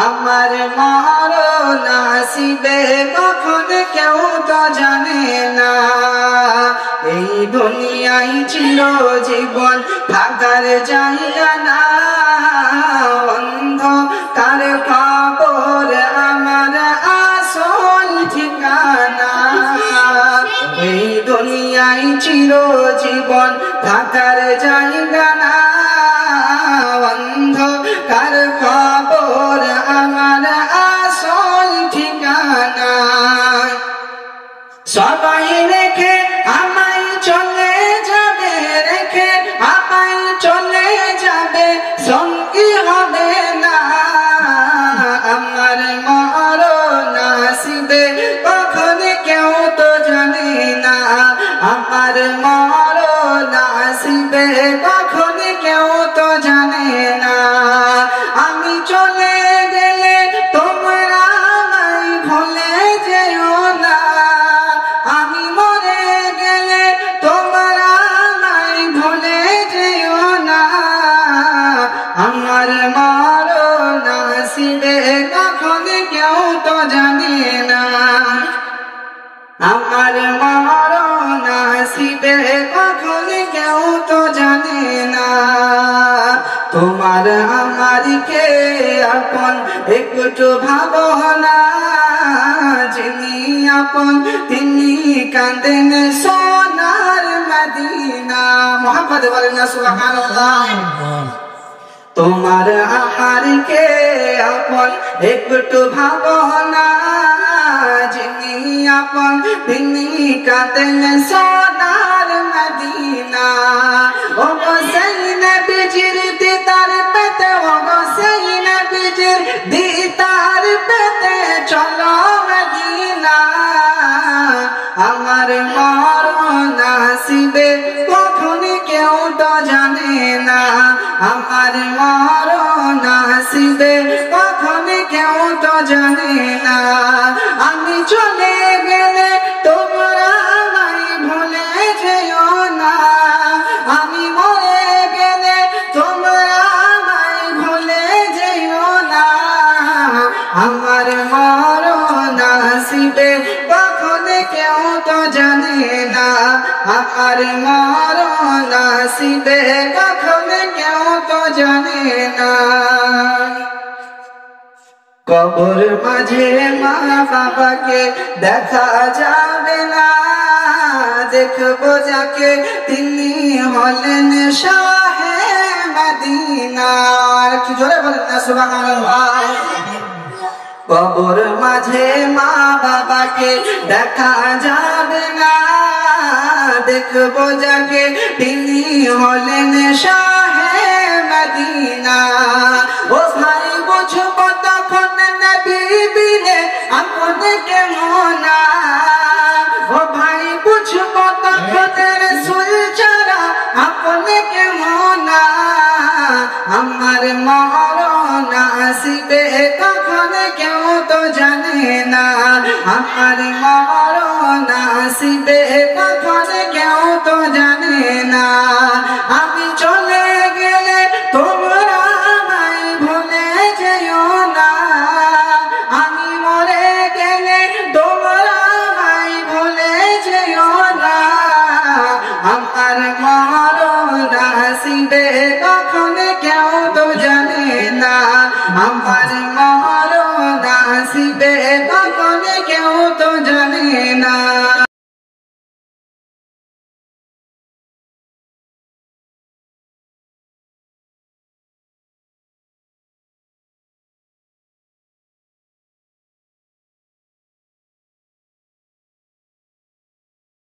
আমার মরণ আসিবে কখন কেউ তো জানে না। এই দুনিয়ায় চির জীবন থাকার জায়গা না, অন্ধকার কবর আমার আসল ঠিকানা। এই দুনিয়ায় চির জীবন থাকার জায়গা না, অন্ধকার কবর আমার আসল ঠিকানা। সবাই রেখে আমায় চলে যাবে, রেখে আমায় চলে যাবে, সঙ্গী হবে না। আমার মরণ আসিবে কখন কেউ তো জানে না। আমার মরণ আসিবে কখন কেউ তো জানে না। আমি চলে গেলে তোমরা আমায় ভুলে যেও না। আমি মরে গেলে তোমরা আমায় ভুলে যেও না। আমার মরণ আসিবে কখন কেউ তো জানে না। আমার মরণ আসিবে কখন কেউ তো জানে না। তোমার আমার কে আপন একটু ভাবনা, যিনি আপন তিনি কাঁদেন সোনার মদিনা। মোহাম্মদ বলেন না সুবহানাল্লাহ। তোমার আমার কে আপন একটু ভাবনা, যিনি আপন তিনি কাঁদেন সোনার মদিনা। ও গো সেই নবীজির দিদার পেতে, ও গো সেই নবীজির দিদার পেতে চলো মদিনা। আমার মরণ আসিবে কখন কেউ তো জানে না। আমার মরণ আসিবে কখন কেউ তো জানে না। আমি চলে গেলে তোমরা আমায় ভুলে যেও না। আমি মরে গেলে তোমরা আমায় ভুলে যেও না। আমার মরণ আসিবে কখন কেউ তো জানে না। আমার মরণ আসিবে কখন কেউ তো জানে না। কবর মাঝে মা বাবাকে দেখা যাবে না, দেখবো যাকে তিনি হলেন শাহে মদিনা। একটু জোরে বলেন না সুবহানাল্লাহ। কবর মাঝে মা বাবাকে দেখা যাবে না, দেখবো যাকে তিনি হলেন শাহে মদিনা। ও ভাই বুঝবো তখন নবী বিনে আপন কেমন না। ও ভাই বুঝবো তখন রাসূল ছাড়া আপন কেমন না। আমার মরণ আসিবে কখন কেউ তো জানে না। আমার মরণ আসিবে কখন কেউ তো জানে না।